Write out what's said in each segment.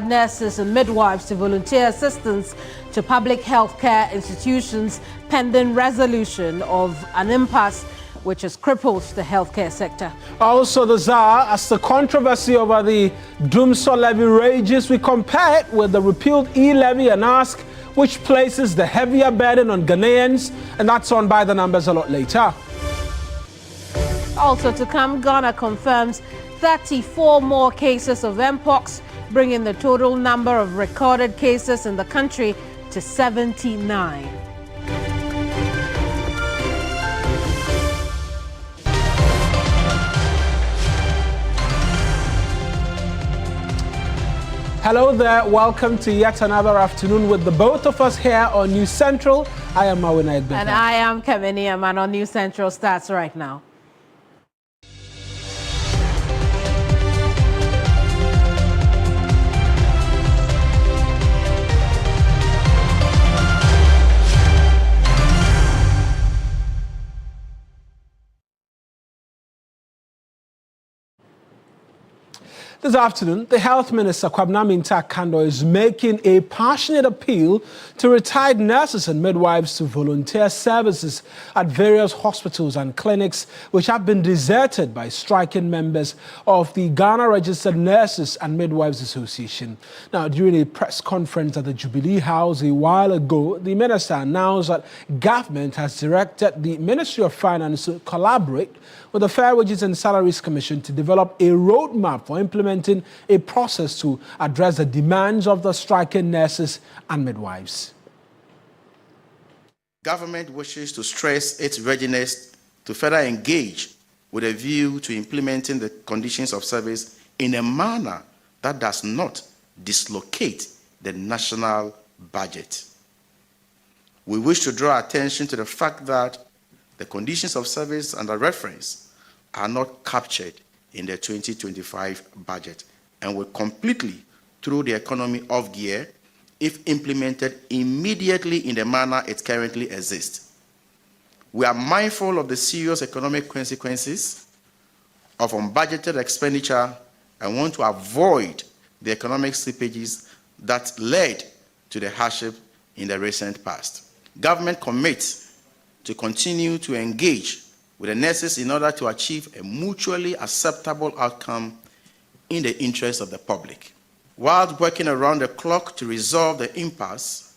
Nurses and midwives to volunteer assistance to public health care institutions pending resolution of an impasse which has crippled the healthcare sector. Also, the Tsar, as the controversy over the Dumsor levy rages, we compare it with the repealed e-levy and ask which places the heavier burden on Ghanaians, and that's on By the Numbers a lot later. Also to come, Ghana confirms 34 more cases of EMPOX, bringing the total number of recorded cases in the country to 79. Hello there, welcome to yet another afternoon with the both of us here on News Central. I am Mawina Egbeka. And I am Kemini Aman. On News Central starts right now. This afternoon, the Health Minister, Kwabena Minta Kando, is making a passionate appeal to retired nurses and midwives to volunteer services at various hospitals and clinics which have been deserted by striking members of the Ghana Registered Nurses and Midwives Association. Now, during a press conference at the Jubilee House a while ago, the minister announced that government has directed the Ministry of Finance to collaborate with the Fair Wages and Salaries Commission to develop a roadmap for implementing a process to address the demands of the striking nurses and midwives. Government wishes to stress its readiness to further engage with a view to implementing the conditions of service in a manner that does not dislocate the national budget. We wish to draw attention to the fact that the conditions of service under reference are not captured in the 2025 budget and will completely throw the economy off gear if implemented immediately in the manner it currently exists. We are mindful of the serious economic consequences of unbudgeted expenditure and want to avoid the economic slippages that led to the hardship in the recent past. Government commits to continue to engage with the nurses in order to achieve a mutually acceptable outcome in the interest of the public. While working around the clock to resolve the impasse,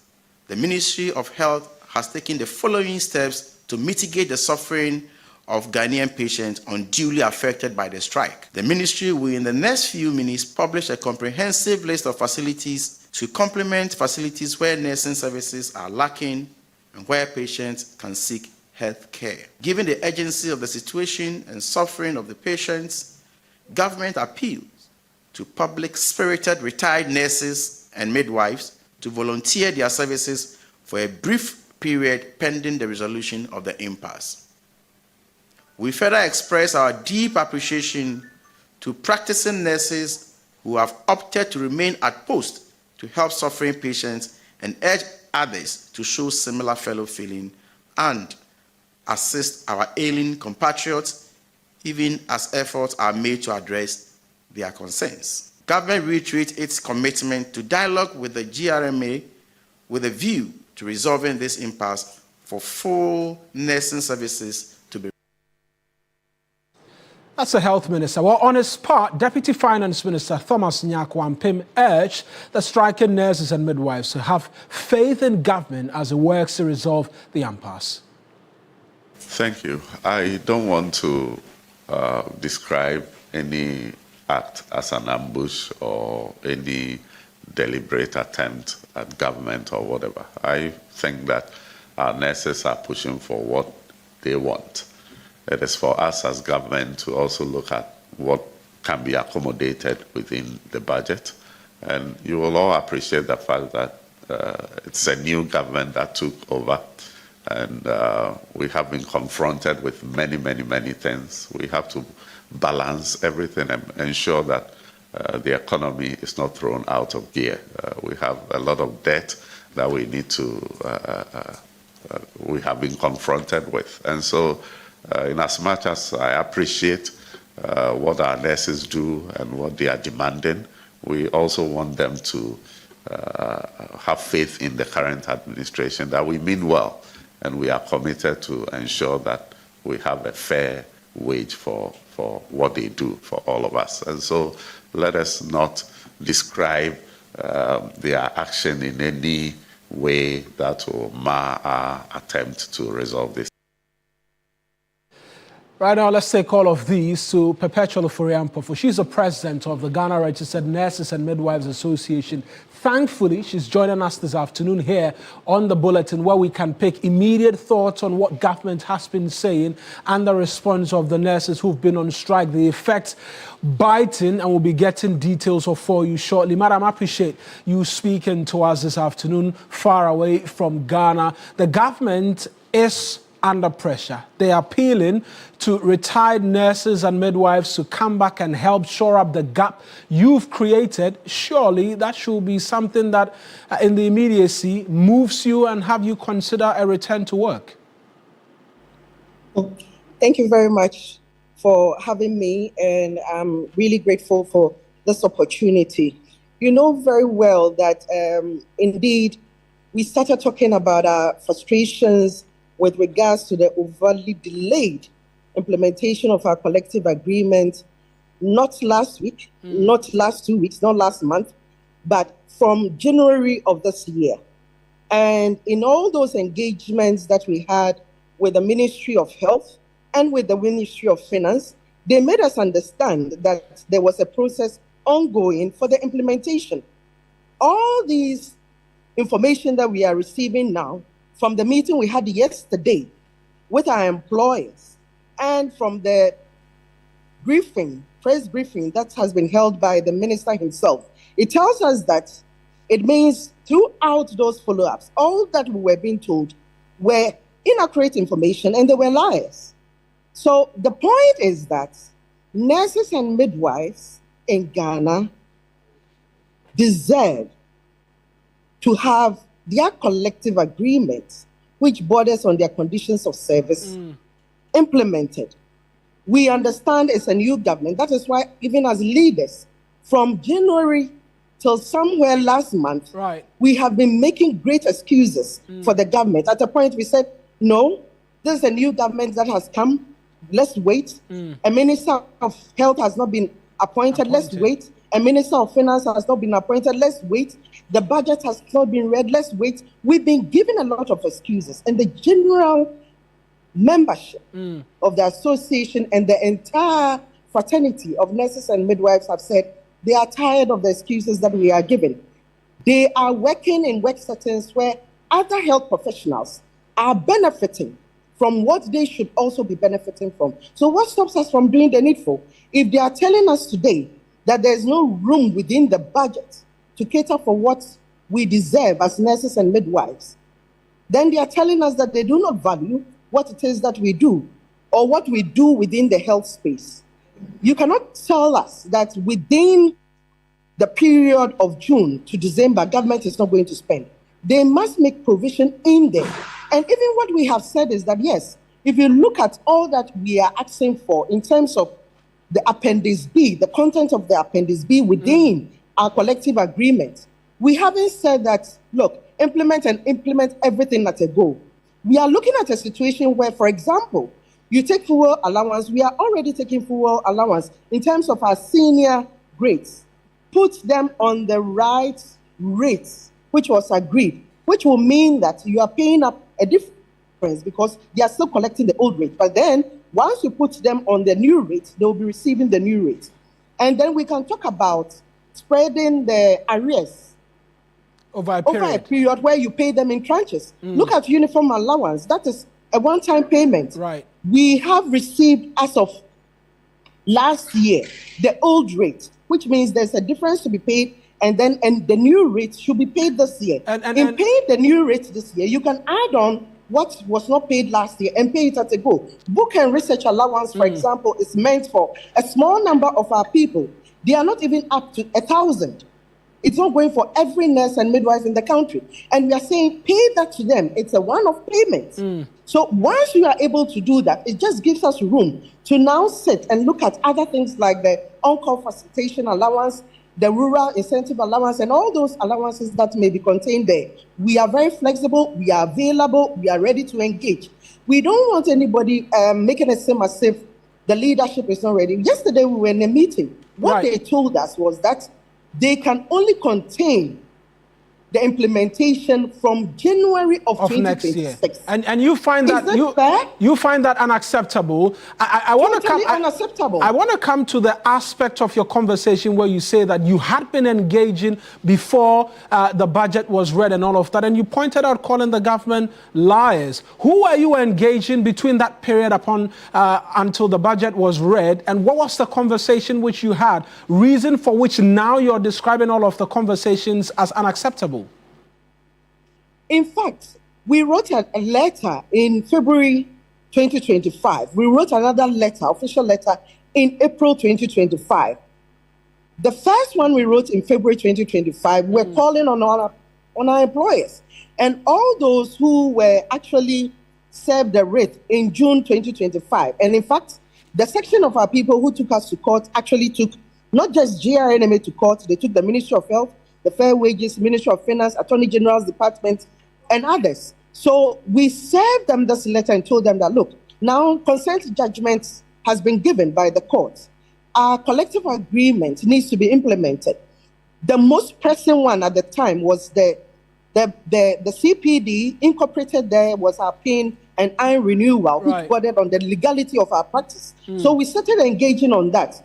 the Ministry of Health has taken the following steps to mitigate the suffering of Ghanaian patients unduly affected by the strike. The Ministry will in the next few minutes publish a comprehensive list of facilities to complement facilities where nursing services are lacking and where patients can seek health care. Given the urgency of the situation and suffering of the patients, government appeals to public-spirited retired nurses and midwives to volunteer their services for a brief period pending the resolution of the impasse. We further express our deep appreciation to practicing nurses who have opted to remain at post to help suffering patients and urge others to show similar fellow feeling and assist our ailing compatriots, even as efforts are made to address their concerns. Government reiterates its commitment to dialogue with the GRNMA with a view to resolving this impasse for full nursing services to be. That's the Health Minister. Well, on his part, Deputy Finance Minister Thomas Nyakwampim urged the striking nurses and midwives to have faith in government as it works to resolve the impasse. Thank you. I don't want to describe any act as an ambush or any deliberate attempt at government or whatever. I think that our nurses are pushing for what they want. It is for us as government to also look at what can be accommodated within the budget. And you will all appreciate the fact that it's a new government that took over. And we have been confronted with many, many, many things. We have to balance everything and ensure that the economy is not thrown out of gear. We have a lot of debt that we need to, we have been confronted with. And so, in as much as I appreciate what our nurses do and what they are demanding, we also want them to have faith in the current administration that we mean well, and we are committed to ensure that we have a fair wage for what they do for all of us. And so let us not describe their action in any way that will mar our attempt to resolve this. Right now, let's take all of these to Perpetual Oforiampofo. She's the president of the Ghana Registered Nurses and Midwives Association. Thankfully, she's joining us this afternoon here on the bulletin, where we can pick immediate thoughts on what government has been saying and the response of the nurses who've been on strike, the effects biting, and we'll be getting details for you shortly. Madam, I appreciate you speaking to us this afternoon, far away from Ghana. The government is under pressure. They are appealing to retired nurses and midwives to come back and help shore up the gap you've created. Surely that should be something that in the immediacy moves you and have you consider a return to work. Thank you very much for having me, and I'm really grateful for this opportunity. You know very well that indeed we started talking about our frustrations with regards to the overly delayed implementation of our collective agreement, not last week, not last 2 weeks, not last month, but from January of this year. And in all those engagements that we had with the Ministry of Health and with the Ministry of Finance, they made us understand that there was a process ongoing for the implementation. All these information that we are receiving now from the meeting we had yesterday with our employers and from the press briefing that has been held by the minister himself, it tells us that it means throughout those follow-ups, all that we were being told were inaccurate information and they were lies. So the point is that nurses and midwives in Ghana deserve to have their collective agreement, which borders on their conditions of service, implemented. We understand it's a new government. That is why even as leaders, from January till somewhere last month, we have been making great excuses for the government. At a point we said, no, this is a new government that has come. Let's wait. A minister of health has not been appointed. Let's wait. A minister of finance has not been appointed. Let's wait. The budget has not been read. Let's wait. We've been given a lot of excuses. And the general membership of the association and the entire fraternity of nurses and midwives have said they are tired of the excuses that we are given. They are working in work settings where other health professionals are benefiting from what they should also be benefiting from. So what stops us from doing the needful? If they are telling us today that there's no room within the budget to cater for what we deserve as nurses and midwives, then they are telling us that they do not value what it is that we do or what we do within the health space. You cannot tell us that within the period of June to December, government is not going to spend. They must make provision in there. And even what we have said is that, yes, if you look at all that we are asking for in terms of the Appendix B, the content of the Appendix B within our collective agreement, we haven't said that, look, implement everything at a go. We are looking at a situation where, for example, you take fuel allowance. We are already taking fuel allowance in terms of our senior grades. Put them on the right rates, which was agreed, which will mean that you are paying up a difference because they are still collecting the old rate. But then once you put them on the new rate, they will be receiving the new rate. And then we can talk about spreading the arrears over a period where you pay them in tranches. Look at uniform allowance. That is a one-time payment. We have received, as of last year, the old rate, which means there's a difference to be paid, and the new rate should be paid this year. In paying the new rate this year, you can add on what was not paid last year and pay it at a go. Book and research allowance, for example, is meant for a small number of our people. They are not even up to 1,000. It's not going for every nurse and midwife in the country. And we are saying, pay that to them. It's a one-off payment. So once you are able to do that, it just gives us room to now sit and look at other things like the on-call facilitation allowance the rural incentive allowance, and all those allowances that may be contained there. We are very flexible, we are available, we are ready to engage. We don't want anybody making it seem as if the leadership is not ready. Yesterday, we were in a meeting. What they told us was that they can only contain the implementation from January of 2026. Next year. And you find that you find that unacceptable. I want to come unacceptable. I want to come to the aspect of your conversation where you say that you had been engaging before the budget was read and all of that, and you pointed out calling the government liars. Who are you engaging between that period upon until the budget was read, and what was the conversation which you had? Reason for which now you're describing all of the conversations as unacceptable? In fact, we wrote a letter in February 2025. We wrote another letter, official letter, in April 2025. The first one we wrote in February 2025, we're calling on our employers and all those who were actually served the writ in June 2025. And in fact, the section of our people who took us to court actually took not just GRNMA to court, they took the Ministry of Health, the Fair Wages, Ministry of Finance, Attorney General's Department, and others. So we served them this letter and told them that, look, now consent judgment has been given by the courts. Our collective agreement needs to be implemented. The most pressing one at the time was the CPD incorporated there was our pain and iron renewal, which bordered on the legality of our practice. So we started engaging on that.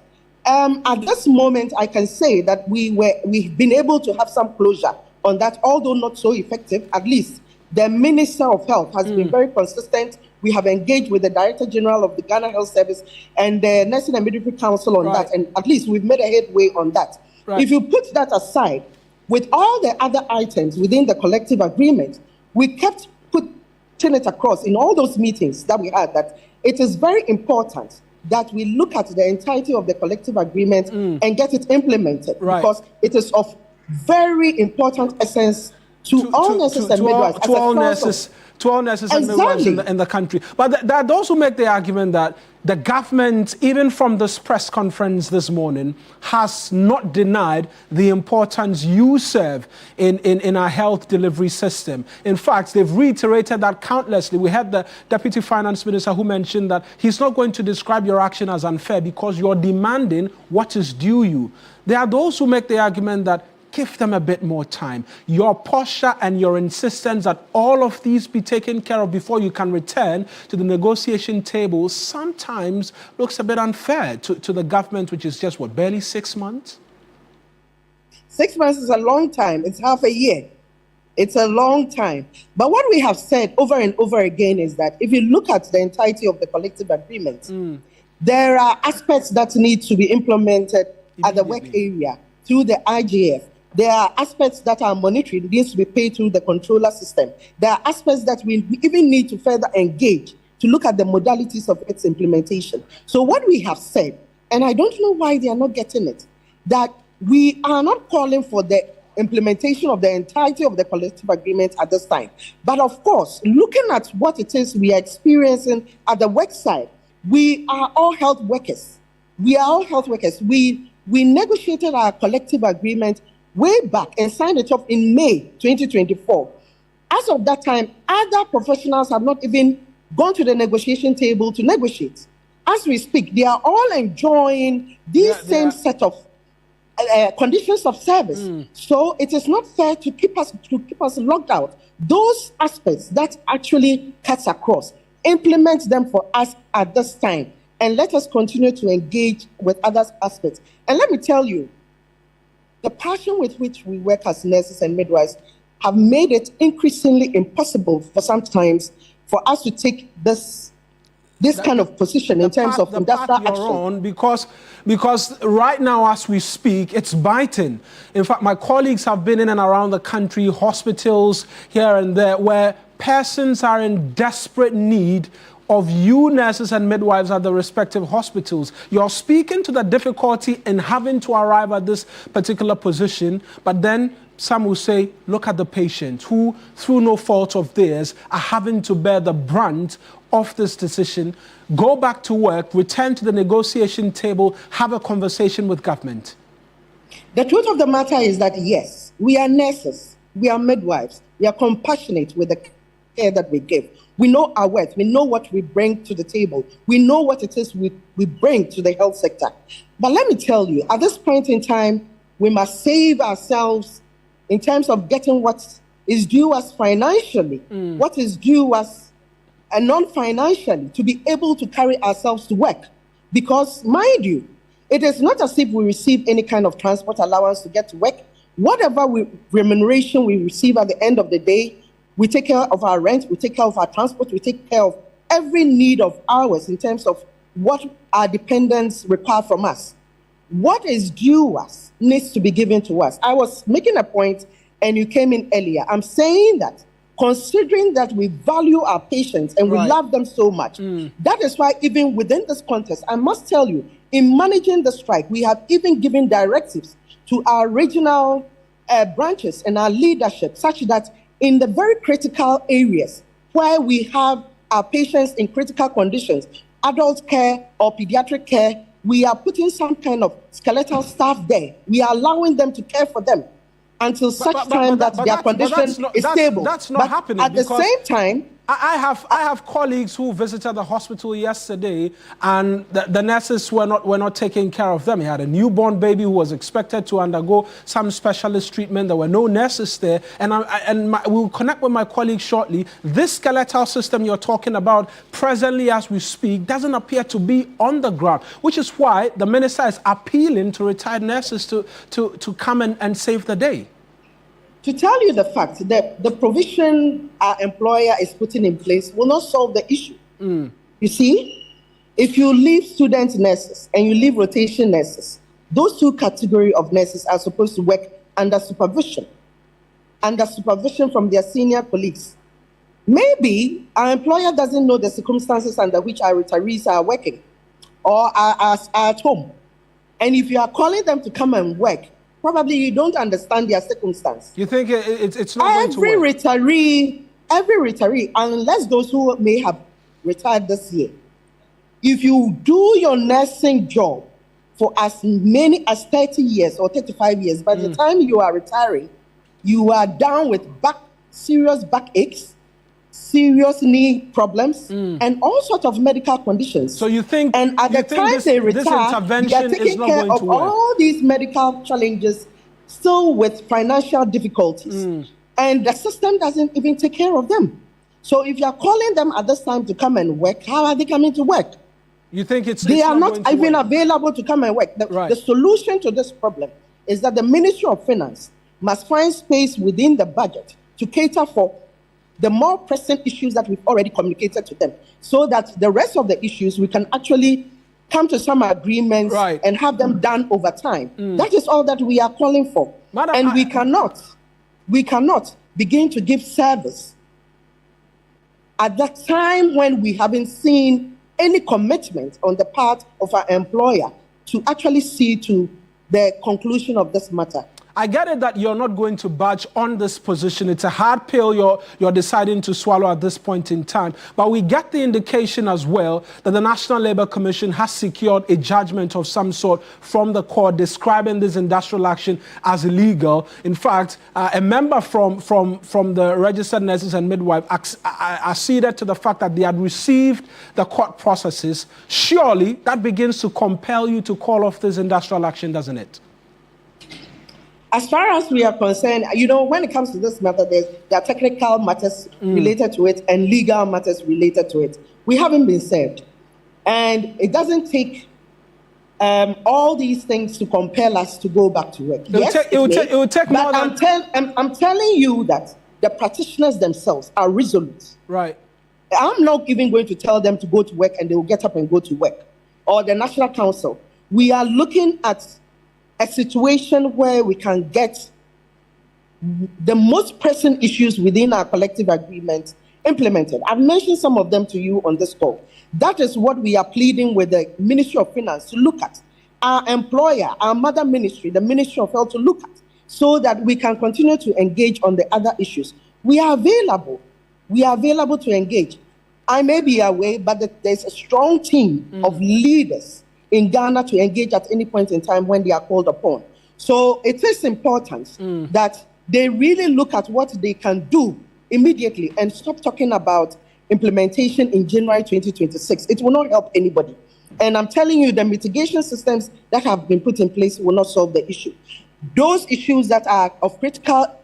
At this moment, I can say that we've been able to have some closure on that, although not so effective. At least the Minister of Health has been very consistent. We have engaged with the Director General of the Ghana Health Service and the Nursing and Midwifery Council on that, and at least we've made a headway on that. If you put that aside, with all the other items within the collective agreement, we kept putting it across in all those meetings that we had that it is very important that we look at the entirety of the collective agreement and get it implemented, because it is of very important essence to all nurses and midwives. To all nurses and midwives in the country. But there are those who make the argument that the government, even from this press conference this morning, has not denied the importance you serve in our health delivery system. In fact, they've reiterated that countlessly. We had the Deputy Finance Minister who mentioned that he's not going to describe your action as unfair because you're demanding what is due you. There are those who make the argument that give them a bit more time. Your posture and your insistence that all of these be taken care of before you can return to the negotiation table sometimes looks a bit unfair to the government, which is just, what, barely 6 months? 6 months is a long time. It's half a year. It's a long time. But what we have said over and over again is that if you look at the entirety of the collective agreement, there are aspects that need to be implemented at the work area through the IGF. There are aspects that are monitored, needs to be paid through the controller system. There are aspects that we even need to further engage to look at the modalities of its implementation. So what we have said, and I don't know why they are not getting it, that we are not calling for the implementation of the entirety of the collective agreement at this time. But of course, looking at what it is we are experiencing at the work side, we are all health workers. We are all health workers. We negotiated our collective agreement way back and signed it off in May 2024. As of that time, other professionals have not even gone to the negotiation table to negotiate. As we speak, they are all enjoying these same set of conditions of service. So it is not fair to keep us locked out. Those aspects that actually cuts across, implement them for us at this time, and let us continue to engage with other aspects. And let me tell you, the passion with which we work as nurses and midwives have made it increasingly impossible for sometimes for us to take this kind of position in terms of industrial action. Because right now, as we speak, it's biting. In fact, my colleagues have been in and around the country, hospitals here and there, where persons are in desperate need of you nurses and midwives at the respective hospitals. You're speaking to the difficulty in having to arrive at this particular position, but then some will say, look at the patients who, through no fault of theirs, are having to bear the brunt of this decision. Go back to work, return to the negotiation table, have a conversation with government. The truth of the matter is that, yes, we are nurses, we are midwives, we are compassionate with the care that we give. We know our worth, we know what we bring to the table, we know what it is we bring to the health sector. But let me tell you, at this point in time, we must save ourselves in terms of getting what is due us financially, what is due us non-financially, to be able to carry ourselves to work. Because, mind you, it is not as if we receive any kind of transport allowance to get to work. Whatever remuneration we receive at the end of the day, we take care of our rent, we take care of our transport, we take care of every need of ours in terms of what our dependents require from us. What is due us needs to be given to us. I was making a point, and you came in earlier. I'm saying that considering that we value our patients and we love them so much, that is why even within this context, I must tell you, in managing the strike, we have even given directives to our regional branches and our leadership, such that in the very critical areas where we have our patients in critical conditions, adult care or pediatric care, we are putting some kind of skeletal staff there. We are allowing them to care for them until such time that their condition is stable. That's not happening. At the same time, I have colleagues who visited the hospital yesterday, and the nurses were not taking care of them. He had a newborn baby who was expected to undergo some specialist treatment. There were no nurses there, and we'll connect with my colleague shortly. This skeletal system you're talking about, presently as we speak, doesn't appear to be on the ground, which is why the minister is appealing to retired nurses to come and save the day. To tell you the fact that the provision our employer is putting in place will not solve the issue. You see, if you leave student nurses and you leave rotation nurses, those two categories of nurses are supposed to work under supervision from their senior colleagues. Maybe our employer doesn't know the circumstances under which our retirees are working or are at home. And if you are calling them to come and work, probably you don't understand their circumstance. You think it's not going to work? Every retiree, unless those who may have retired this year, if you do your nursing job for as many as 30 years or 35 years, by the time you are retiring, you are down with serious backaches, serious knee problems, and all sorts of medical conditions. So you think, and at the time they retire, they are taking care of all these medical challenges, still with financial difficulties. And the system doesn't even take care of them. So if you are calling them at this time to come and work, how are they coming to work? You think they are not even available to come and work. The solution to this problem is that the Ministry of Finance must find space within the budget to cater for the more pressing issues that we've already communicated to them, so that the rest of the issues we can actually come to some agreements and have them done over time. That is all that we are calling for. Madam, and we cannot begin to give service at that time when we haven't seen any commitment on the part of our employer to actually see to the conclusion of this matter. I get it that you're not going to budge on this position. It's a hard pill you're deciding to swallow at this point in time. But we get the indication as well that the National Labour Commission has secured a judgment of some sort from the court describing this industrial action as illegal. In fact, a member from the Registered Nurses and Midwives acceded to the fact that they had received the court processes. Surely that begins to compel you to call off this industrial action, doesn't it? As far as we are concerned, you know, when it comes to this matter, there are technical matters related to it and legal matters related to it. We haven't been served. And it doesn't take all these things to compel us to go back to work. It will take more than... I'm telling you that the practitioners themselves are resolute. Right. I'm not even going to tell them to go to work and they will get up and go to work. Or the National Council. We are looking at a situation where we can get the most pressing issues within our collective agreement implemented. I've mentioned some of them to you on this call. That is what we are pleading with the Ministry of Finance to look at. Our employer, our mother ministry, the Ministry of Health to look at, so that we can continue to engage on the other issues. We are available. We are available to engage. I may be away, but there's a strong team of leaders in Ghana to engage at any point in time when they are called upon. So it is important that they really look at what they can do immediately and stop talking about implementation in January 2026. It will not help anybody. And I'm telling you, the mitigation systems that have been put in place will not solve the issue. Those issues that are of critical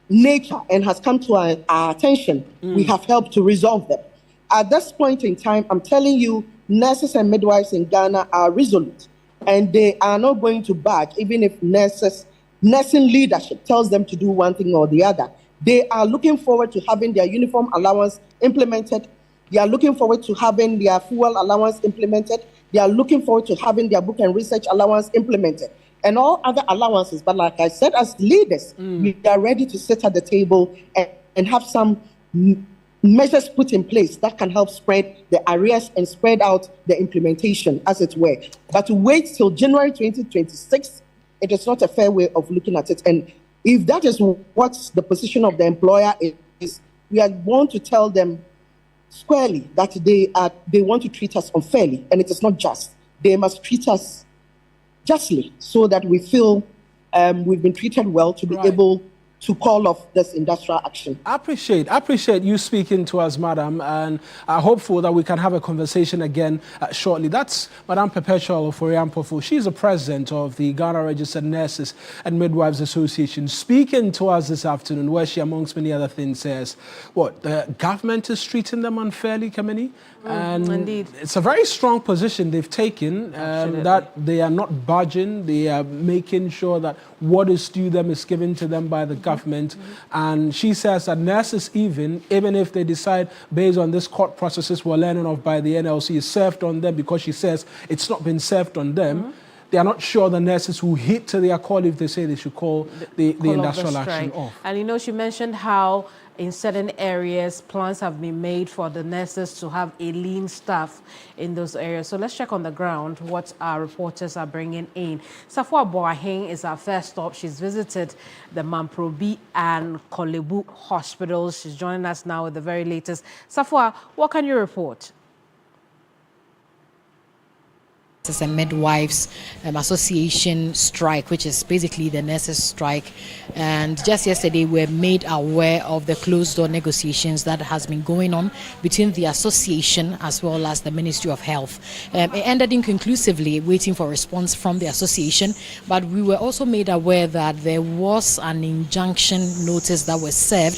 nature and has come to our attention, we have helped to resolve them. At this point in time, I'm telling you, nurses and midwives in Ghana are resolute, and they are not going to back, even if nursing leadership tells them to do one thing or the other. They are looking forward to having their uniform allowance implemented. They are looking forward to having their fuel allowance implemented. They are looking forward to having their book and research allowance implemented and all other allowances. But like I said, as leaders, we are ready to sit at the table and have some measures put in place that can help spread the arrears and spread out the implementation, as it were. But to wait till January 2026, it is not a fair way of looking at it. And if that is what the position of the employer is, we are going to tell them squarely that they want to treat us unfairly, and it is not just. They must treat us justly so that we feel we've been treated well to be able to call off this industrial action. I appreciate you speaking to us, Madam, and I'm hopeful that we can have a conversation again shortly. That's Madam Perpetual Oforiampofo. She's the president of the Ghana Registered Nurses and Midwives Association, speaking to us this afternoon, where she, amongst many other things, says, what, the government is treating them unfairly, Kamini? And indeed, it's a very strong position they've taken, that they are not budging. They are making sure that what is due them is given to them by the government. And she says that nurses, even if they decide based on this court processes we're learning of by the NLC is served on them, because she says it's not been served on them, they are not sure the nurses who hit to their call if they say they should call the industrial action off. And you know, she mentioned how in certain areas, plans have been made for the nurses to have a lean staff in those areas. So let's check on the ground what our reporters are bringing in. Safwa Boaheng is our first stop. She's visited the Mamprobi and Kolebu hospitals. She's joining us now with the very latest. Safwa, what can you report? It's a midwives association strike, which is basically the nurses strike. And just yesterday, we were made aware of the closed-door negotiations that has been going on between the association as well as the Ministry of Health. It ended inconclusively, waiting for a response from the association. But we were also made aware that there was an injunction notice that was served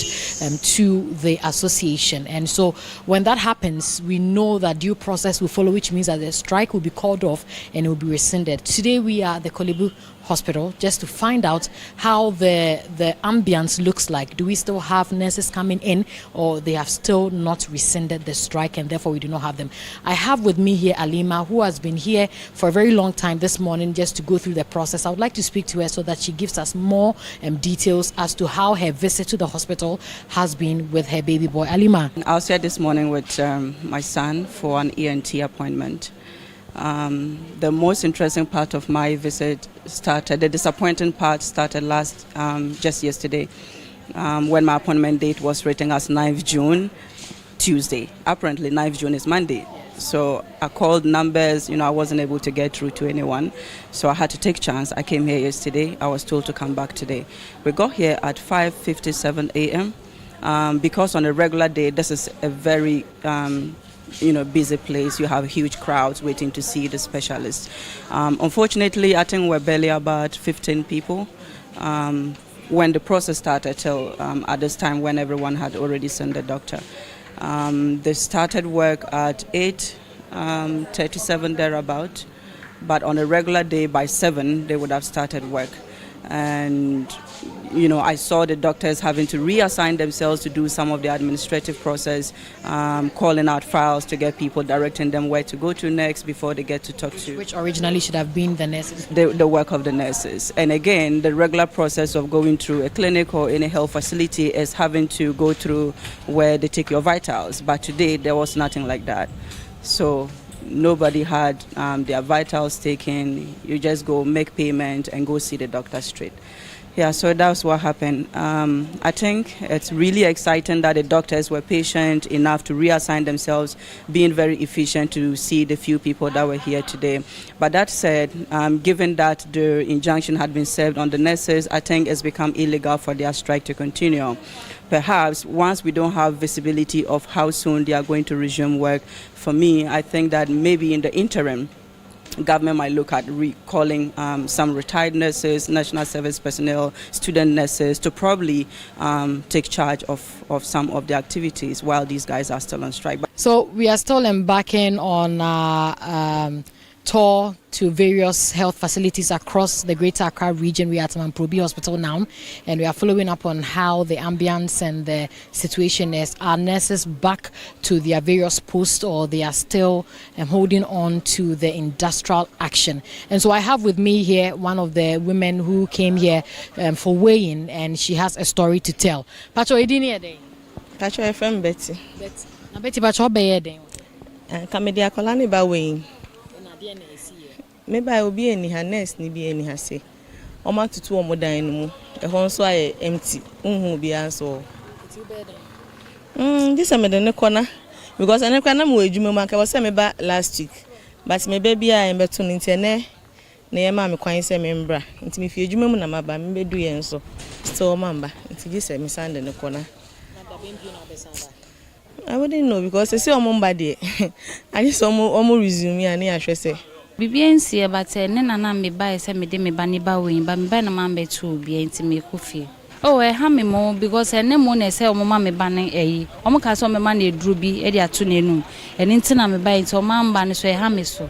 to the association. And so when that happens, we know that due process will follow, which means that the strike will be called off and it will be rescinded. Today we are at the Kolebu Hospital just to find out how the ambience looks like. Do we still have nurses coming in, or they have still not rescinded the strike and therefore we do not have them? I have with me here Alima, who has been here for a very long time this morning just to go through the process. I would like to speak to her so that she gives us more details as to how her visit to the hospital has been with her baby boy. Alima. I was here this morning with my son for an ENT appointment. The most interesting part of my visit started, the disappointing part started just yesterday, when my appointment date was written as 9th June, Tuesday. Apparently 9th June is Monday. So I called numbers, I wasn't able to get through to anyone. So I had to take chance. I came here yesterday. I was told to come back today. We got here at 5:57 a.m. Because on a regular day, this is a very busy place. You have huge crowds waiting to see the specialist. Unfortunately, I think we're barely about 15 people when the process started till at this time when everyone had already seen the doctor. They started work at 8:37 thereabout, but on a regular day by 7 they would have started work. And I saw the doctors having to reassign themselves to do some of the administrative process, calling out files to get people, directing them where to go to next before they get to talk to. Which originally should have been the nurses. The work of the nurses. And again, the regular process of going through a clinic or in a health facility is having to go through where they take your vitals. But today, there was nothing like that. So nobody had their vitals taken. You just go make payment and go see the doctor straight. Yeah, so that's what happened. I think it's really exciting that the doctors were patient enough to reassign themselves, being very efficient to see the few people that were here today. But that said, given that the injunction had been served on the nurses, I think it's become illegal for their strike to continue. Perhaps once we don't have visibility of how soon they are going to resume work, for me, I think that maybe in the interim, government might look at recalling some retired nurses, national service personnel, student nurses to probably take charge of some of the activities while these guys are still on strike. So we are still embarking on tour to various health facilities across the Greater Accra region. We are at Mamprobi Hospital now, and we are following up on how the ambience and the situation is. Are nurses back to their various posts, or they are still holding on to the industrial action? And so I have with me here one of the women who came here for weighing, and she has a story to tell. Pacho, Edini, Pacho, I friend Betty. Betty, Pacho, Bayede. Kamedia Kolani ba weighing. Maybe I will be any harness, ni be any hase. Oma to 2 more dine, a home so I empty, be answer. This I made in the corner because I never know where you make. I was sent me back last week, but my baby I am better on internet. Near mammy, quite say member. Into me, if you remember, my baby doing so. So, mamba, into this I miss in the corner. I wouldn't know because I see a mom body. I just almost resume and I should say. Bibiensi but nena me buy say me de me bani ba win but me buy na man be too be enti me kofi. Oh ha me mo because ene mo na say o mama me bani eyi. O mo ka so me man e duru bi e de ato nenu. Eni nti na me buy enti o man ba ne so e ha me so.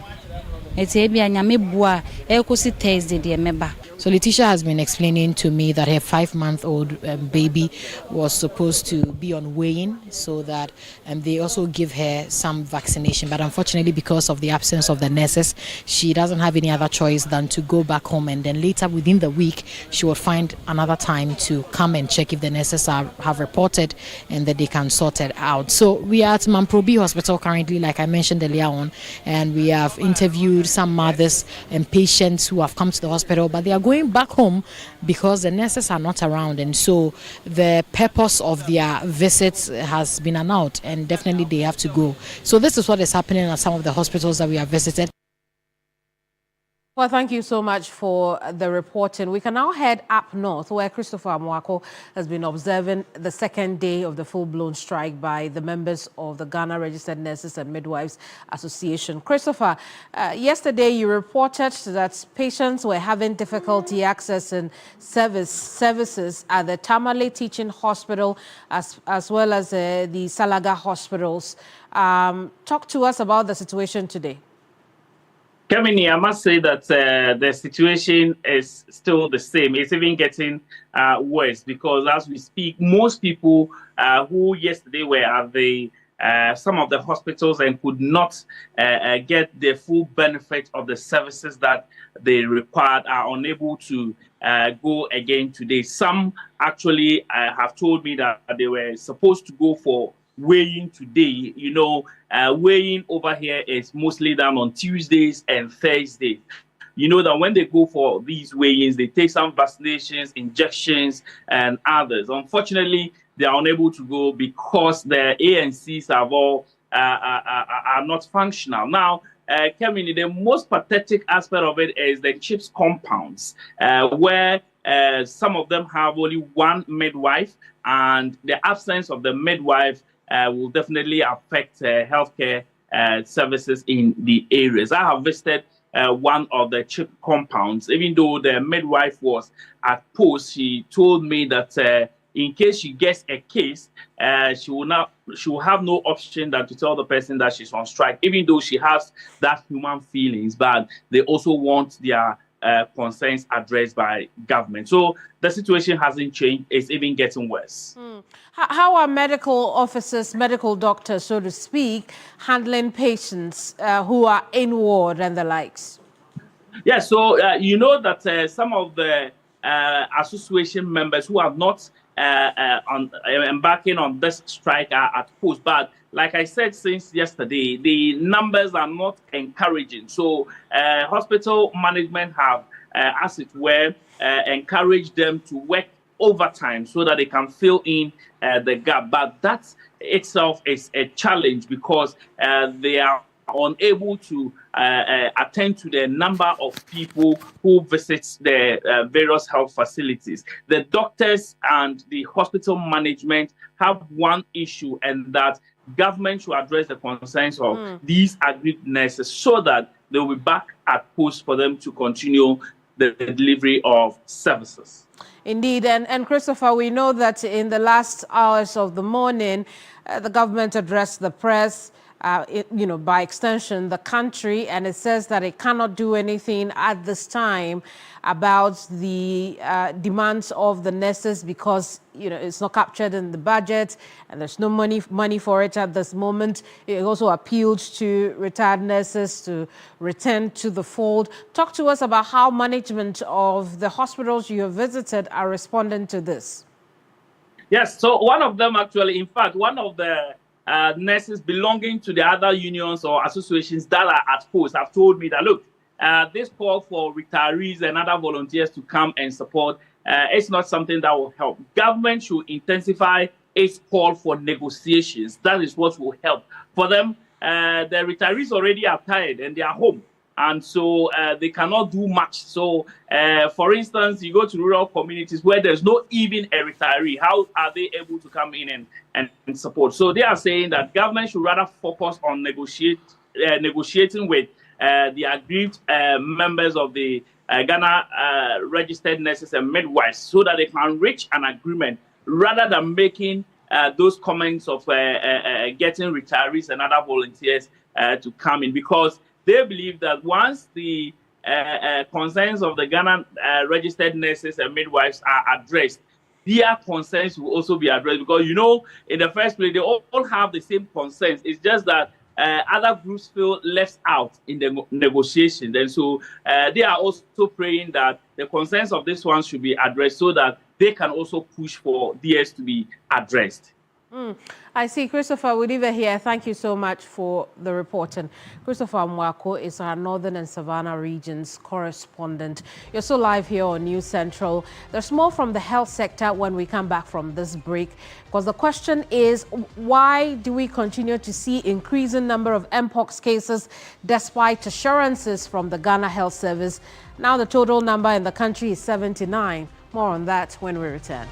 Eti e bia nya me bua e kosi Thursday de me ba. So Letitia has been explaining to me that her 5-month-old baby was supposed to be on weighing so that they also give her some vaccination. But unfortunately, because of the absence of the nurses, she doesn't have any other choice than to go back home. And then later within the week, she will find another time to come and check if the nurses have reported and that they can sort it out. So we are at Mamprobi Hospital currently, like I mentioned earlier on, and we have interviewed some mothers and patients who have come to the hospital, but they are going back home because the nurses are not around, and so the purpose of their visits has been annulled, and definitely they have to go. So this is what is happening at some of the hospitals that we have visited. Well, thank you so much for the reporting. We can now head up north, where Christopher Amwako has been observing the second day of the full-blown strike by the members of the Ghana Registered Nurses and Midwives Association. Christopher, yesterday you reported that patients were having difficulty accessing services at the Tamale Teaching Hospital as well as the Salaga hospitals. Talk to us about the situation today. Kemini, I must say that the situation is still the same. It's even getting worse because as we speak, most people who yesterday were at the some of the hospitals and could not get the full benefit of the services that they required are unable to go again today. Some actually have told me that they were supposed to go for weighing today. You know, weighing over here is mostly done on Tuesdays and Thursdays. You know that when they go for these weigh-ins, they take some vaccinations, injections, and others. Unfortunately, they are unable to go because the ANCs have all are not functional. Now, Kevin, the most pathetic aspect of it is the CHIPS compounds, where some of them have only one midwife, and the absence of the midwife will definitely affect healthcare services in the areas. I have visited one of the CHIP compounds. Even though the midwife was at post, she told me that in case she gets a case, she will have no option than to tell the person that she's on strike, even though she has that human feelings, but they also want their concerns addressed by government. So the situation hasn't changed. It's even getting worse. How are medical officers, medical doctors, so to speak, handling patients who are in ward and the likes? Yeah, so you know that some of the association members who are not embarking on this strike are at post, but like I said since yesterday, the numbers are not encouraging. So hospital management have, as it were, encourage them to work overtime so that they can fill in the gap. But that itself is a challenge because they are unable to attend to the number of people who visit the various health facilities. The doctors and the hospital management have one issue, and that government should address the concerns of these agreed nurses so that they will be back at post for them to continue the delivery of services. Indeed, and Christopher, we know that in the last hours of the morning, the government addressed the press, by extension, the country, and it says that it cannot do anything at this time about the demands of the nurses because, it's not captured in the budget and there's no money for it at this moment. It also appealed to retired nurses to return to the fold. Talk to us about how management of the hospitals you have visited are responding to this. Yes, so one of them actually, in fact, one of the nurses belonging to the other unions or associations that are at post have told me that, look, this call for retirees and other volunteers to come and support, it's not something that will help. Government should intensify its call for negotiations. That is what will help. For them, the retirees already are tired and they are home. And so they cannot do much. So, for instance, you go to rural communities where there's not even a retiree. How are they able to come in and support? So they are saying that government should rather focus on negotiating with the aggrieved members of the Ghana registered nurses and midwives so that they can reach an agreement rather than making those comments of getting retirees and other volunteers to come in, because they believe that once the concerns of the Ghana registered nurses and midwives are addressed, their concerns will also be addressed. Because, in the first place, they all have the same concerns. It's just that other groups feel left out in the negotiations. And so they are also praying that the concerns of this one should be addressed so that they can also push for theirs to be addressed. I see. Christopher, we leave it here. Thank you so much for the reporting. Christopher Mwako is our Northern and Savannah regions correspondent. You're so live here on News Central. There's more from the health sector when we come back from this break, because the question is, why do we continue to see increasing number of EMPOX cases despite assurances from the Ghana Health Service? Now the total number in the country is 79. More on that when we return.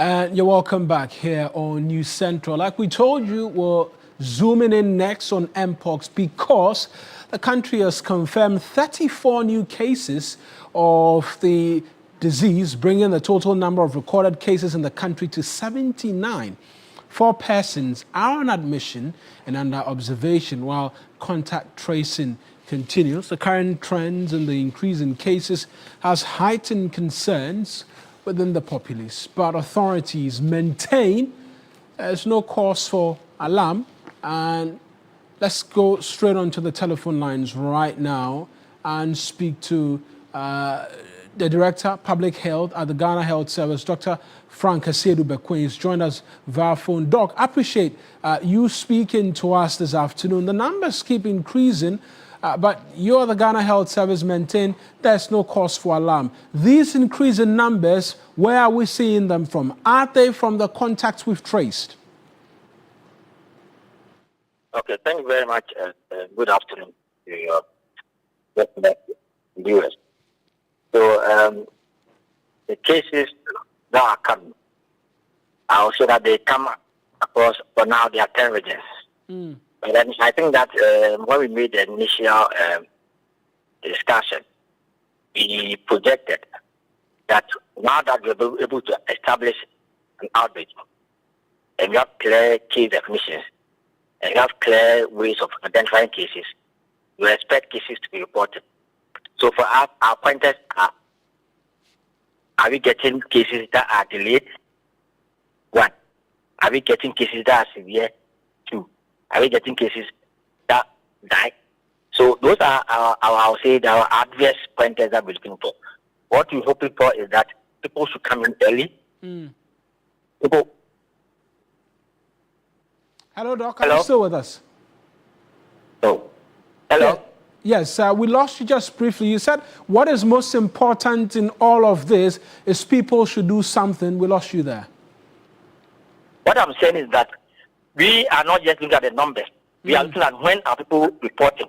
And you're welcome back here on News Central. Like we told you, we're zooming in next on EMPOX because the country has confirmed 34 new cases of the disease, bringing the total number of recorded cases in the country to 79. 4 persons are on admission and under observation while contact tracing continues. The current trends and the increase in cases has heightened concerns within the populace, but authorities maintain there's no cause for alarm. And let's go straight onto the telephone lines right now and speak to the Director of Public Health at the Ghana Health Service, Dr. Frank Asiedu-Bekwai. He's joined us via phone. Doc, I appreciate you speaking to us this afternoon. The numbers keep increasing, but you, the Ghana Health Service, maintain there's no cause for alarm. These increasing numbers, where are we seeing them from? Are they from the contacts we've traced? Okay, thank you very much. Good afternoon to your viewers. So, the cases that are coming, I'll say that they come across, for now, they are 10 regions. But then I think that when we made the initial discussion, we projected that now that we're able to establish an outbreak, and we have clear case definitions, and we have clear ways of identifying cases, we expect cases to be reported. So for us, our pointers are we getting cases that are delayed? 1. Are we getting cases that are severe? 2. Are we getting cases that die? So those are I'll say, our adverse pointers that we're looking for. What we're hoping for is that people should come in early. People. Hello, Doc. Hello? Are you still with us? Oh. Hello? Yeah. Yes, we lost you just briefly. You said what is most important in all of this is people should do something. We lost you there. What I'm saying is that we are not just looking at the numbers. We are looking at when are people reporting.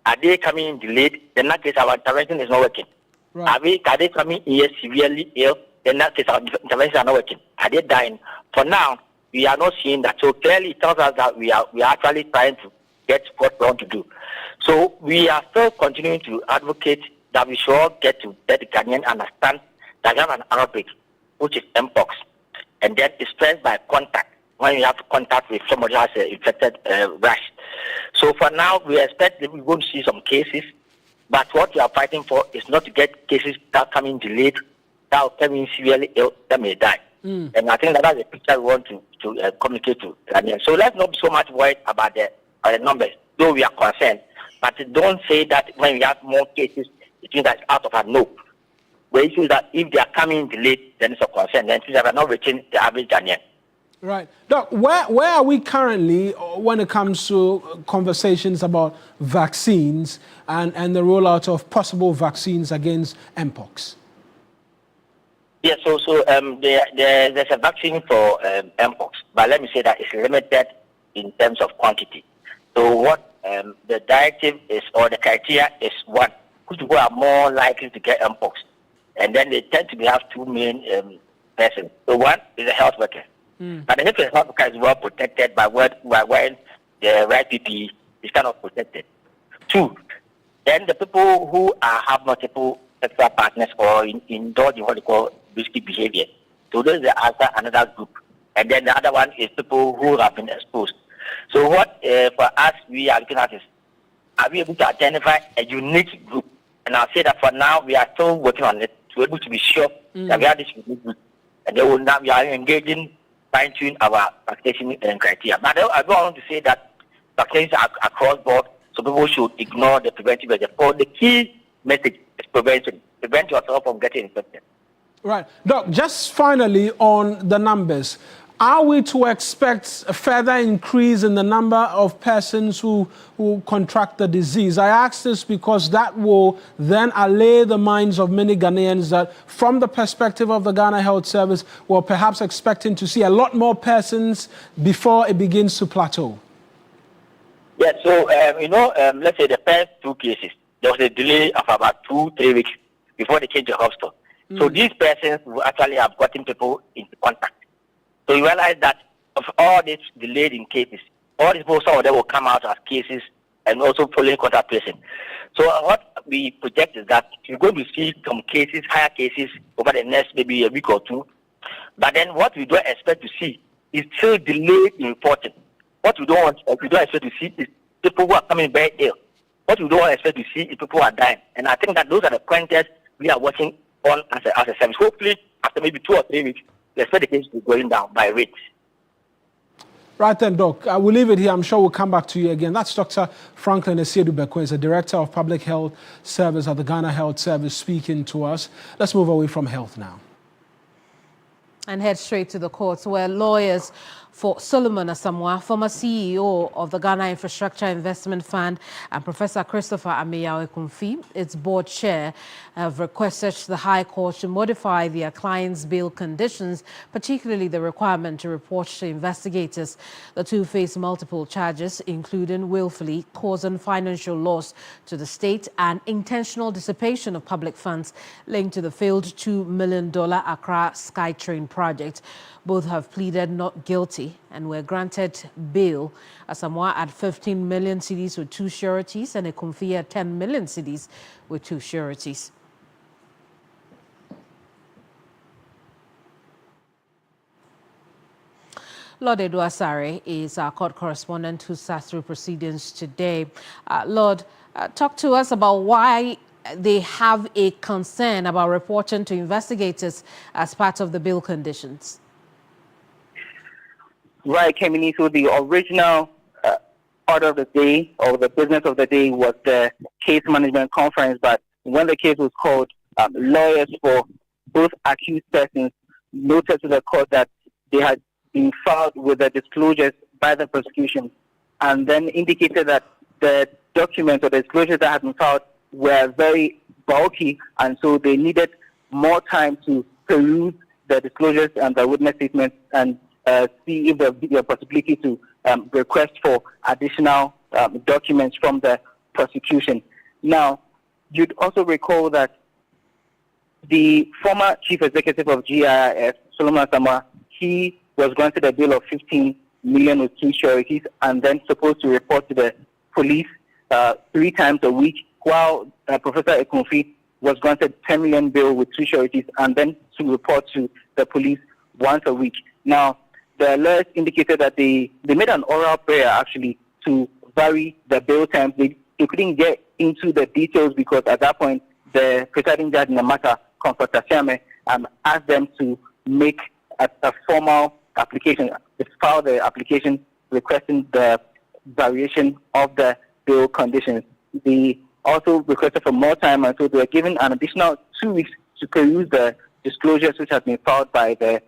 Are they coming in delayed? In that case, our intervention is not working. Right. Are they coming in severely ill? In that case, our interventions are not working. Are they dying? For now, we are not seeing that. So clearly, it tells us that we are actually trying to get what we want to do. So we are still continuing to advocate that we should all get to let the Ghanaian understand that we have an outbreak, which is EMPOX, and then it's spread by contact. When you have contact with somebody who has an infected rash. So for now, we expect that we're going to see some cases, but what we are fighting for is not to get cases that come in delayed, that will come in severely ill, that may die. And I think that's the picture we want to communicate to Ghanaians. So let's not be so much worried about the numbers, though we are concerned. But don't say that when we have more cases, it means that it's out of our no. The issue is that if they are coming in delayed, then it's a concern. Then we are not reaching the average Ghanaian. Right. Doc, where are we currently when it comes to conversations about vaccines and the rollout of possible vaccines against EMPOX? Yes, so there's a vaccine for EMPOX, but let me say that it's limited in terms of quantity. So what the directive is, or the criteria is, 1, which people are more likely to get EMPOX, and then they tend to have 2 main persons. So 1 is a health worker. But the health worker is well protected by wearing the right PPE, is kind of protected. 2, then the people who have multiple sexual partners or indulge in what they call risky behavior. So those are another group. And then the other one is people who have been exposed. So what for us we are looking at is, are we able to identify a unique group? And I'll say that for now we are still working on it to be able to be sure that we have this unique group. And then now we are engaging, fine-tune our vaccination criteria. But I don't want to say that vaccines are across board, so people should ignore the preventive measures. The key message is prevention. Prevent yourself from getting infected. Right. Doc, just finally on the numbers, are we to expect a further increase in the number of persons who contract the disease? I ask this because that will then allay the minds of many Ghanaians that from the perspective of the Ghana Health Service, we're perhaps expecting to see a lot more persons before it begins to plateau. Yeah, so, let's say the first 2 cases, there was a delay of about 2-3 weeks before they came to the hospital. So these persons will actually have gotten people into contact. So we realized that of all these delayed in cases, all these people, some of them will come out as cases and also following contact tracing. So what we project is that you're going to see some cases, higher cases, over the next maybe a week or two. But then what we don't expect to see is still delayed in reporting. What we don't expect to see is people who are coming very ill. What we don't expect to see is people who are dying. And I think that those are the pointers we are working on as a service. Hopefully, after maybe 2 or 3 weeks, we expect the case to be going down by rates. Right then, Doc, I will leave it here. I'm sure we'll come back to you again. That's Dr. Franklin Esiedu-Bekwai, is the Director of Public Health Service at the Ghana Health Service, speaking to us. Let's move away from health now. And head straight to the courts, where lawyers for Solomon Asamoah, former CEO of the Ghana Infrastructure Investment Fund, and Professor Christopher Ameyaw-Ekumfi, its board chair, have requested the High Court to modify their clients' bail conditions, particularly the requirement to report to investigators. The two face multiple charges, including willfully causing financial loss to the state and intentional dissipation of public funds linked to the failed $2 million Accra SkyTrain project. Both have pleaded not guilty and were granted bail. Asamoah at 15 million cedis with 2 sureties and Ekumfi at 10 million cedis with 2 sureties. Lord Edu Asare is our court correspondent who sat through proceedings today. Lord, talk to us about why they have a concern about reporting to investigators as part of the bail conditions. Right, Kemini. So the original order of the day, or the business of the day, was the case management conference. But when the case was called, lawyers for both accused persons noted to the court that they had been filed with the disclosures by the prosecution, and then indicated that the documents or the disclosures that had been filed were very bulky, and so they needed more time to peruse the disclosures and the witness statements and see if there would be a possibility to request for additional documents from the prosecution. Now, you'd also recall that the former chief executive of GRNMA, Solomon Asamoah, he was granted a bail of 15 million with 2 sureties and then supposed to report to the police 3 times a week, while Professor Ekumfi was granted 10 million bail with 2 sureties and then to report to the police once a week. Now, the lawyers indicated that they made an oral prayer actually to vary the bail terms. They couldn't get into the details because at that point the presiding judge in the matter, Comforter Siame, asked them to make a formal application, file the application requesting the variation of the bail conditions. They also requested for more time, and so they were given an additional 2 weeks to peruse the disclosures which have been filed by the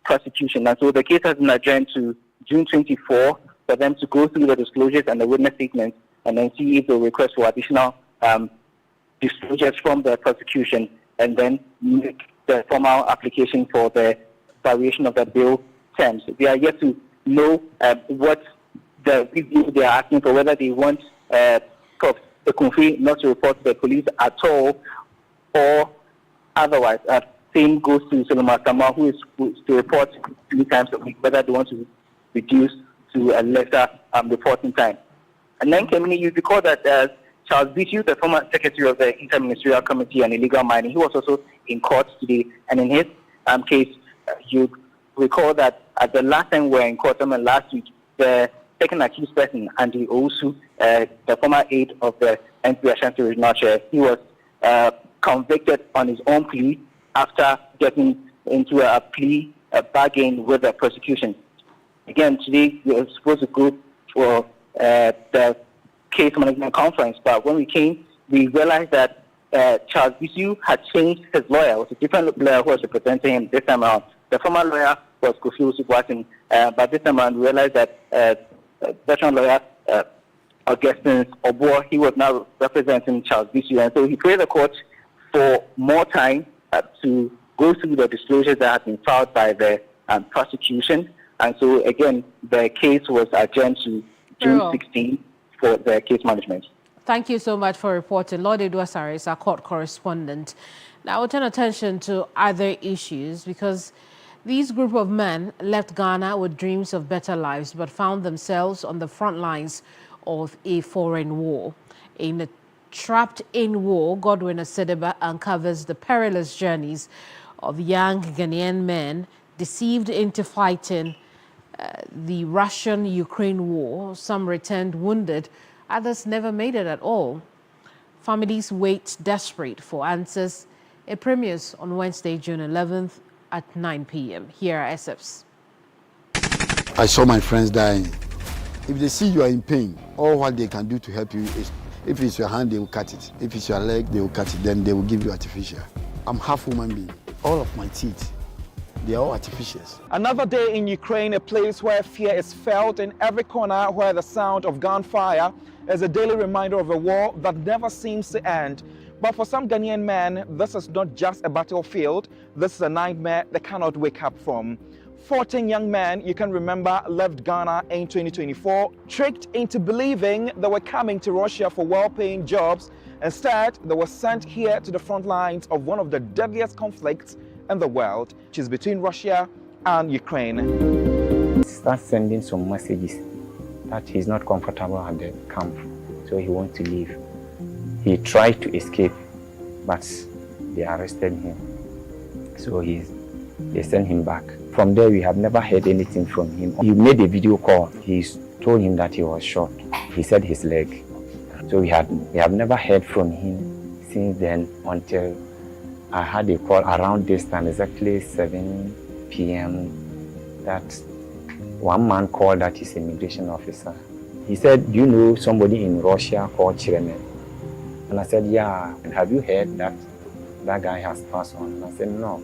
prosecution. And so the case has been adjourned to June 24 for them to go through the disclosures and the witness statements and then see if they'll request for additional disclosures from the prosecution and then make the formal application for the variation of the bail terms. They are yet to know what the review they are asking for, whether they want the country not to report to the police at all or otherwise. Same goes to Solomon Asamoah, who is to report 3 times a week, whether they want to reduce to a lesser reporting time. And then, Kemini, you recall that Charles Bichu, the former secretary of the Interministerial Committee on Illegal Mining, he was also in court today. And in his case, you recall that at the last time we were in court, last week, the second accused person, Andy Owusu, the former aide of the NP Ashanti Regional Chair, he was convicted on his own plea after getting into a plea bargain with the prosecution. Again, today we were supposed to go for the case management conference, but when we came, we realized that Charles Bichu had changed his lawyer. It was a different lawyer who was representing him this time around. The former lawyer was Kofi Osubuatin, but this time around we realized that veteran lawyer Augustine Obour, he was now representing Charles Bichu, and so he prayed the court for more time to go through the disclosures that had been filed by the prosecution. And so, again, the case was adjourned to June 16 for the case management. Thank you so much for reporting. Lord Edu Asare is our court correspondent. Now, we'll turn attention to other issues because These group of men left Ghana with dreams of better lives but found themselves on the front lines of a foreign war. In a trapped-in war, Godwin Asedeba uncovers the perilous journeys of young Ghanaian men deceived into fighting the Russian-Ukraine war. Some returned wounded, others never made it at all. Families wait desperate for answers. It premieres on Wednesday, June 11th at 9 p.m. Here are SFs. I saw my friends dying. If they see you are in pain, all what they can do to help you is, if it's your hand, they will cut it. If it's your leg, they will cut it. Then they will give you artificial. I'm half human being. All of my teeth, they are all artificials. Another day in Ukraine, a place where fear is felt in every corner, where the sound of gunfire is a daily reminder of a war that never seems to end. But for some Ghanaian men, this is not just a battlefield. This is a nightmare they cannot wake up from. 14 young men, you can remember, left Ghana in 2024, tricked into believing they were coming to Russia for well-paying jobs. Instead, they were sent here to the front lines of one of the deadliest conflicts in the world, which is between Russia and Ukraine. Start sending some messages that he's not comfortable at the camp, so he wants to leave. He tried to escape, but they arrested him, so they sent him back. From there, we have never heard anything from him. He made a video call. He told him that he was shot. He said his leg. So we have never heard from him since then, until I had a call around this time, exactly 7 p.m. that one man called that his immigration officer. He said, "Do you know somebody in Russia called GRNMA?" And I said, "Yeah." "And have you heard that that guy has passed on?" And I said, "No."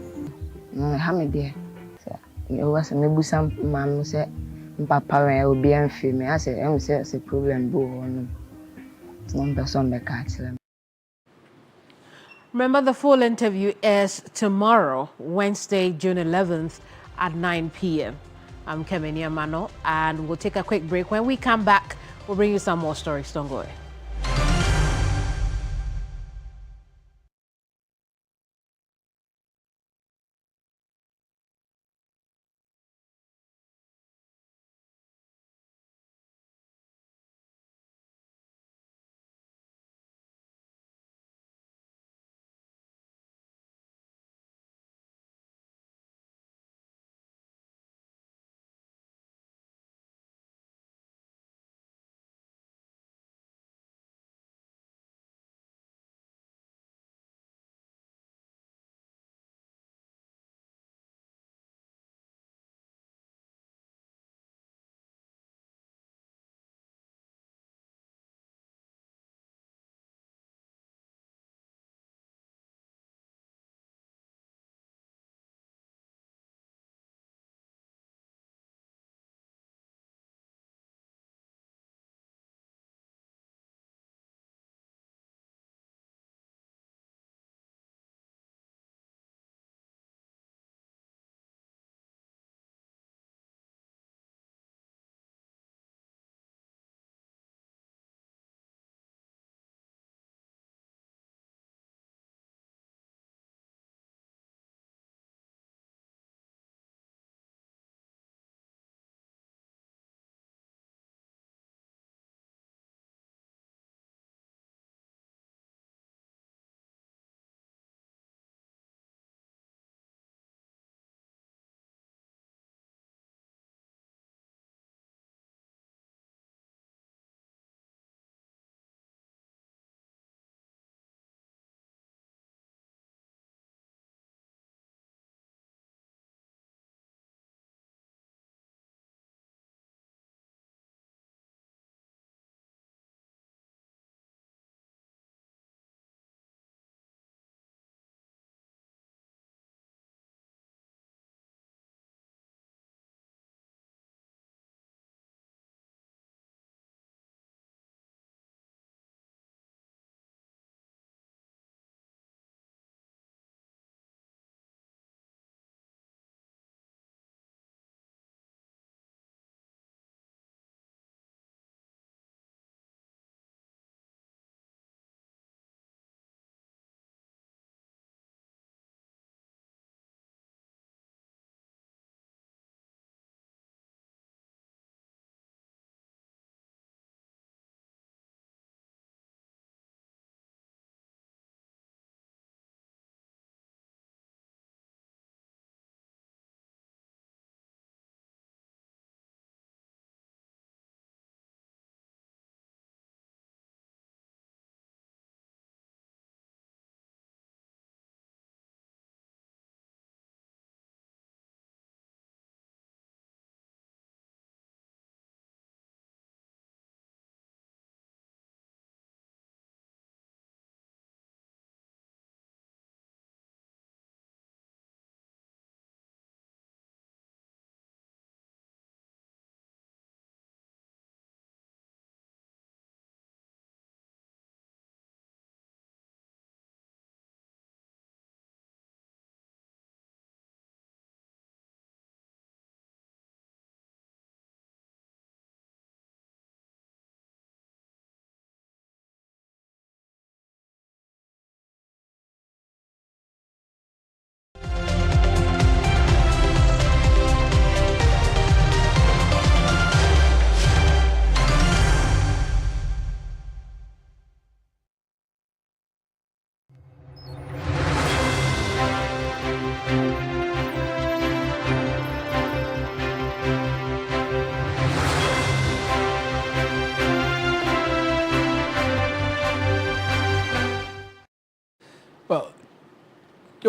It was a mebusa man say papa will be unfilmed. I said, "I'm say it's a problem, Remember, the full interview is tomorrow, Wednesday, June 11th at 9 p.m. I'm Kemenia Mano, and we'll take a quick break. When we come back, we'll bring you some more stories. Don't go away.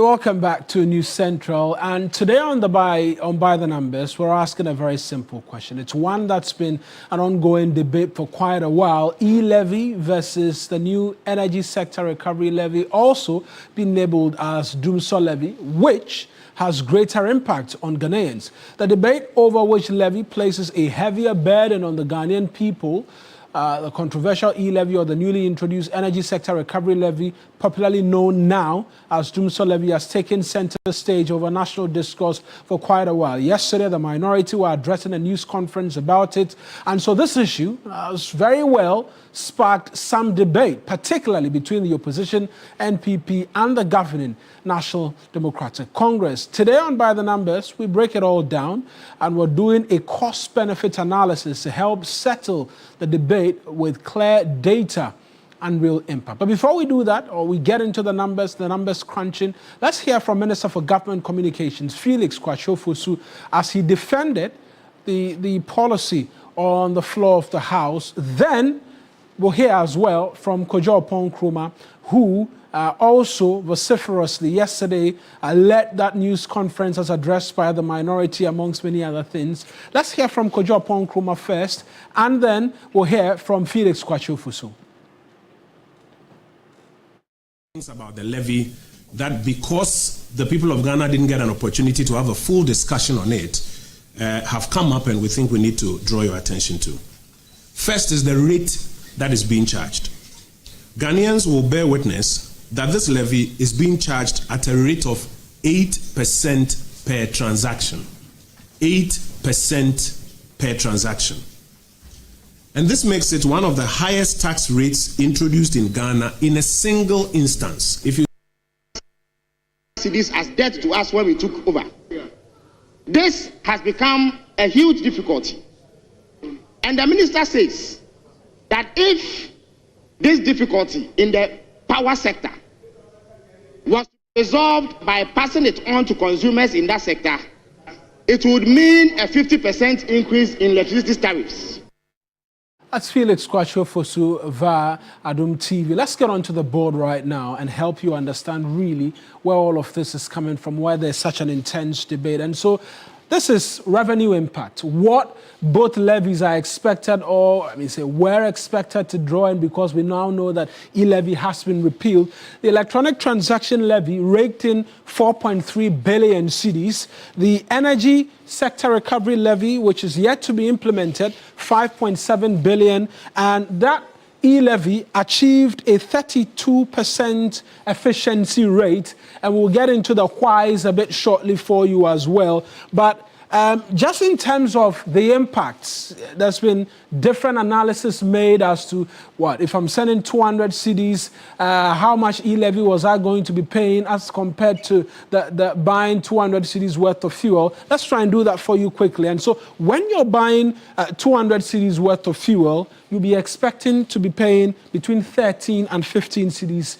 Welcome back to News Central. And today on By the Numbers, we're asking a very simple question. It's one that's been an ongoing debate for quite a while. E-levy versus the new energy sector recovery levy, also been labeled as Dumsor levy, which has greater impact on Ghanaians. The debate over which levy places a heavier burden on the Ghanaian people, the controversial e-levy or the newly introduced energy sector recovery levy, popularly known now as Dumsor levy, has taken center stage over national discourse for quite a while. Yesterday, the minority were addressing a news conference about it. And so this issue has very well sparked some debate, particularly between the opposition, NPP, and the governing National Democratic Congress. Today on By the Numbers, we break it all down, and we're doing a cost-benefit analysis to help settle the debate with clear data and real impact. But before we do that, or we get into the numbers crunching, let's hear from Minister for Government Communications, Felix Kwashiorkor, as he defended the policy on the floor of the House. Then we'll hear as well from Kojo Nkrumah, who also vociferously yesterday led that news conference as addressed by the minority, amongst many other things. Let's hear from Kojo Nkrumah first, and then we'll hear from Felix Kwashiorkor. About the levy, that because the people of Ghana didn't get an opportunity to have a full discussion on it, have come up and we think we need to draw your attention to. First is the rate that is being charged. Ghanaians will bear witness that this levy is being charged at a rate of 8% per transaction. 8% per transaction. And this makes it one of the highest tax rates introduced in Ghana in a single instance. If you see this as debt to us when we took over, this has become a huge difficulty. And the minister says that if this difficulty in the power sector was resolved by passing it on to consumers in that sector, it would mean a 50% increase in electricity tariffs. That's Felix Kwashiorkor via Adum TV. Let's get onto the board right now and help you understand really where all of this is coming from, why there's such an intense debate. And so this is revenue impact. What both levies are expected, or were expected to draw in, because we now know that e-levy has been repealed. The electronic transaction levy raked in 4.3 billion cedis. The energy sector recovery levy, which is yet to be implemented, 5.7 billion. And that e-levy achieved a 32% efficiency rate, and we'll get into the whys a bit shortly for you as well. But just in terms of the impacts, there's been different analysis made as to what, if I'm sending 200 cedis, how much e-levy was I going to be paying as compared to the buying 200 cedis worth of fuel. Let's try and do that for you quickly. And so when you're buying 200 cedis worth of fuel, you'll be expecting to be paying between 13 and 15 cedis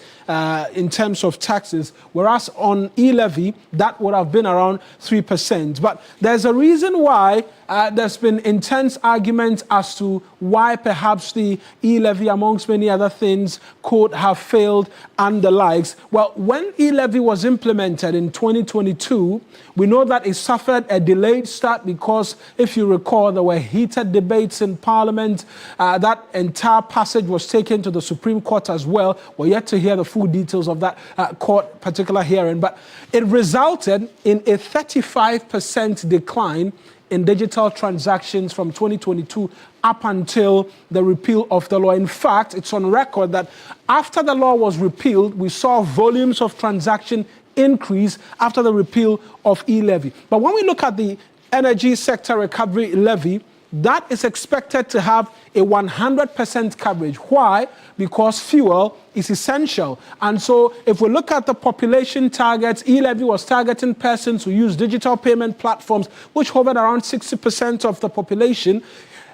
in terms of taxes, whereas on e-levy, that would have been around 3%. But there's a reason why there's been intense argument as to why perhaps the e-levy, amongst many other things, could have failed and the likes. Well, when e-levy was implemented in 2022, we know that it suffered a delayed start because, if you recall, there were heated debates in Parliament. That entire passage was taken to the Supreme Court as well. We're yet to hear the full details of that court particular hearing, but it resulted in a 35% decline in digital transactions from 2022 up until the repeal of the law. In fact, it's on record that after the law was repealed, we saw volumes of transaction increase after the repeal of e-levy. But when we look at the energy sector recovery levy, that is expected to have a 100% coverage. Why? Because fuel is essential. And so if we look at the population targets, e-levy was targeting persons who use digital payment platforms, which hovered around 60% of the population.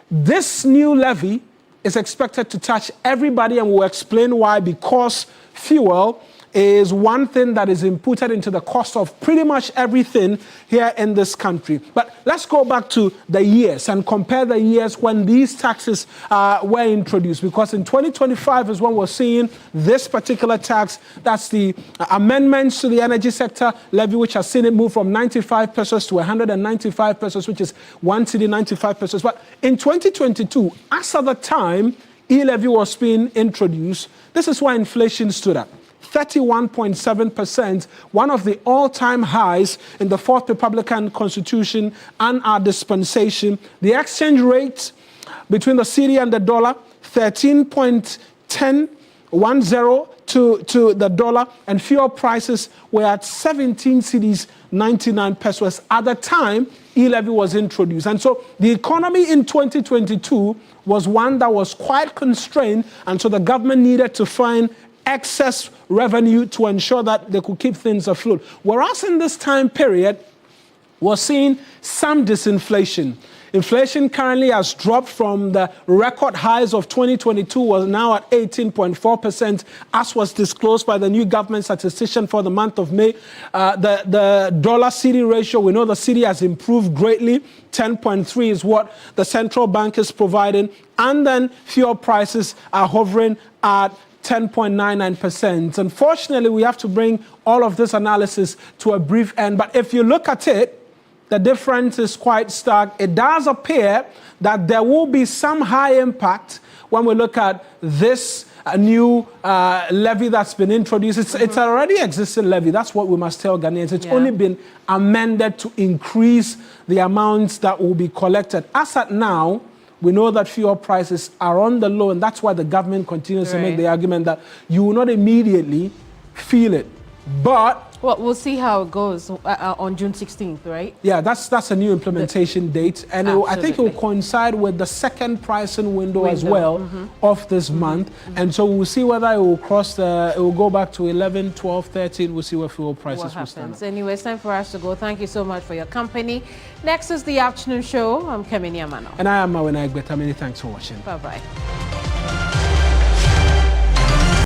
This new levy is expected to touch everybody, and we'll explain why, because fuel is one thing that is inputted into the cost of pretty much everything here in this country. But let's go back to the years and compare the years when these taxes were introduced, because in 2025 is when we're seeing this particular tax. That's the amendments to the energy sector levy, which has seen it move from 95 pesos to 195 pesos, which is 1 cedi 95 pesos. But in 2022, as at the time e-levy was being introduced, this is why inflation stood at 31.7%, one of the all-time highs in the Fourth Republican Constitution and our dispensation. The exchange rate between the cedi and the dollar, 13.1010 to the dollar, and fuel prices were at 17 cedis 99 pesos at the time e-levy was introduced. And so the economy in 2022 was one that was quite constrained, and so the government needed to find excess revenue to ensure that they could keep things afloat. Whereas in this time period, we're seeing some disinflation. Inflation currently has dropped from the record highs of 2022, was now at 18.4%, as was disclosed by the new government statistician for the month of May. The dollar-cedi ratio, we know the cedi has improved greatly. 10.3 is what the central bank is providing. And then fuel prices are hovering at 10.99%. Unfortunately, we have to bring all of this analysis to a brief end. But if you look at it, the difference is quite stark. It does appear that there will be some high impact when we look at this new levy that's been introduced. It's already existing levy. That's what we must tell Ghanaians. It's only been amended to increase the amounts that will be collected. As at now, we know that fuel prices are on the low, and that's why the government continues to make the argument that you will not immediately feel it. But well, we'll see how it goes on June 16th, right? Yeah, that's a new implementation date, and I think it will coincide with the second pricing window as well of this month. And so we'll see whether it will cross it will go back to 11, 12, 13. We'll see where fuel prices will stand. Anyway, it's time for us to go. Thank you so much for your company. Next is the afternoon show. I'm Kemini Amano. And I am Mawena Egbeta. Many thanks for watching. Bye-bye.